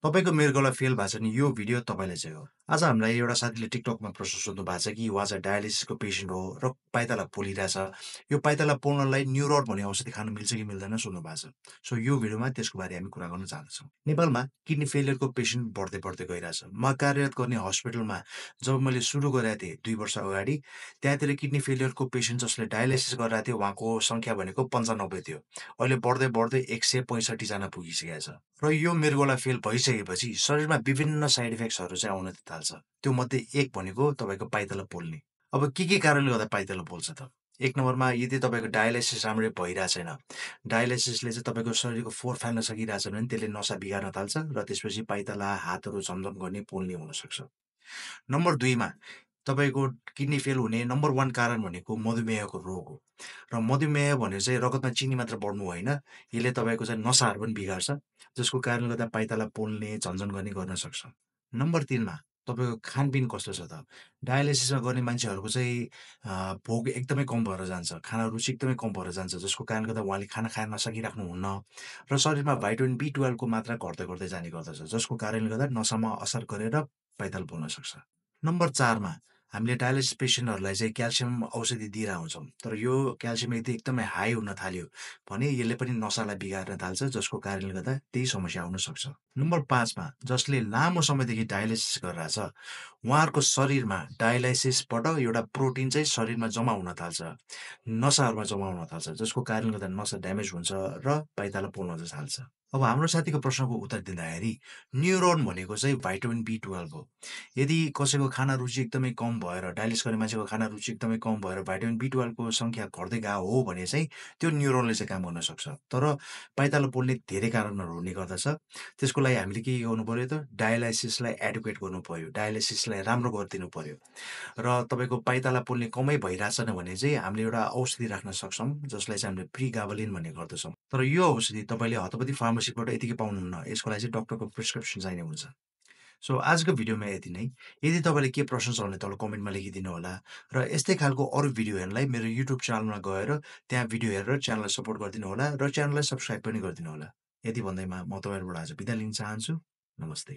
तपाईँको मृगौला फेल भएको छ नि यो भिडियो तपाईँलाई चाहिँ हो। आज हामीलाई एउटा साथीले टिकटकमा प्रश्न सोध्नु भएको छ कि उहाँ चाहिँ डायलिसिसको पेसेन्ट हो र पाइताला पोलिरहेछ। यो पाइताला पोल्नलाई न्युरोड भन्ने औषधि खानु मिल्छ कि मिल्दैन सोध्नु भएको छ। सो यो भिडियोमा त्यसको बारे हामी कुरा गर्न चाहन्छौँ। नेपालमा किडनी फेलियरको पेसेन्ट बढ्दै बढ्दै गइरहेछ। म कार्यरत गर्ने हस्पिटलमा जब मैले सुरु गरेको थिएँ 2 वर्ष अगाडि, त्यहाँतिर किडनी फेलियरको पेसेन्ट जसले डायलिसिस गरिरहेको थियो उहाँको सङ्ख्या भनेको 95 थियो। अहिले बढ्दै बढ्दै 165 जना पुगिसकेको छ। र यो मृगौला फेल भइसकेपछि शरीरमा विभिन्न साइड इफेक्ट्सहरू चाहिँ आउन थाल्छ। त्यो मध्ये एक भनेको तपाईँको पाइताला पोल्ने। अब के कारणले गर्दा पाइताला पोल्छ त? एक नम्बरमा यदि तपाईँको डायलाइसिस राम्ररी भइरहेको छैन, डायलाइसिसले चाहिँ तपाईँको शरीरको फोहोर फाल्न सकिरहेको छैन भने त्यसले नसा बिगार्न थाल्छ र त्यसपछि पाइताला, हातहरू झमझम गर्ने, पोल्ने हुनसक्छ। नम्बर 2 मा तपाईँको किडनी फेल हुने नम्बर 1 कारण भनेको मधुमेहको रोग हो। र मधुमेह भनेको चाहिँ रगतमा चिनी मात्र बढ्नु होइन, यसले तपाईँको चाहिँ नसाहरू पनि बिगार्छ, जसको कारणले गर्दा पाइताला पोल्ने, झनझन गर्ने गर्न सक्छ। नम्बर 3 मा तपाईँको खानपिन कस्तो छ त? डायलाइसिसमा गर्ने मान्छेहरूको चाहिँ भोक एकदमै कम भएर जान्छ, खाना रुचि एकदमै कम भएर जान्छ, जसको कारणले गर्दा उहाँले खाना खान नसकिराख्नुहुन्न र शरीरमा भाइटामिन B12 को मात्रा घट्दै घट्दै जाने गर्दछ, जसको कारणले गर्दा नसामा असर गरेर पाइताला पोल्न सक्छ। नम्बर 4 मा हामीले डायलिसिस पेसेन्टहरूलाई चाहिँ क्याल्सियम औषधि दिइरहेका हुन्छौँ। तर यो क्याल्सियम यदि एकदमै हाई हुन थाल्यो भने यसले पनि नसालाई बिगार्न थाल्छ, जसको कारणले गर्दा त्यही समस्या आउन सक्छ। नम्बर 5 मा जसले लामो समयदेखि डायलिसिस गरिरहेछ, उहाँहरूको शरीरमा डायलाइसिसबाट एउटा प्रोटिन चाहिँ शरीरमा जम्मा हुन थाल्छ, नसाहरूमा जम्मा हुन थाल्छ, जसको कारणले गर्दा नसा ड्यामेज हुन्छ र पाइताला पोल्न चाहिँ थाल्छ। अब हाम्रो साथीको प्रश्नको उत्तर दिँदाखेरि न्युरोन भनेको चाहिँ भाइटामिन B12 हो। यदि कसैको खाना रुचि एकदमै कम भएर, डायलिसिस गर्ने मान्छेको खाना रुचि एकदमै कम भएर भाइटामिन B12 को सङ्ख्या घट्दै गएको हो भने चाहिँ त्यो न्युरोनले चाहिँ काम गर्न सक्छ। तर पाइताला पोल्ने धेरै कारणहरू हुने गर्दछ। त्यसको लागि हामीले के गर्नु पर्यो त? डायलाइसिसलाई एडुकेट गर्नु पर्यो, डायलाइसिसलाई राम्रो गरिदिनु पर्यो। र तपाईँको पाइताला पोल्ने कमै भइरहेछ भने चाहिँ हामीले एउटा औषधि राख्न सक्छौँ, जसलाई चाहिँ हामीले प्रिगाबलिन भन्ने गर्दछौँ। तर यो औषधि तपाईँले हतपति फार्मेसीबाट यतिकै पाउनुहुन्न। यसको लागि चाहिँ डक्टरको प्रिस्क्रिप्सन चाहिने हुन्छ। सो आजको भिडियोमा यति नै। यदि तपाईँले के प्रश्न छ भने तल कमेन्टमा लेखिदिनु होला र यस्तै खालको अरू भिडियो हेर्नलाई मेरो युट्युब च्यानलमा गएर त्यहाँ भिडियो हेरेर च्यानललाई सपोर्ट गरिदिनु होला र च्यानललाई सब्स्क्राइब पनि गरिदिनु होला। यति भन्दैमा म तपाईँहरूबाट आज बिदा लिन चाहन्छु। नमस्ते।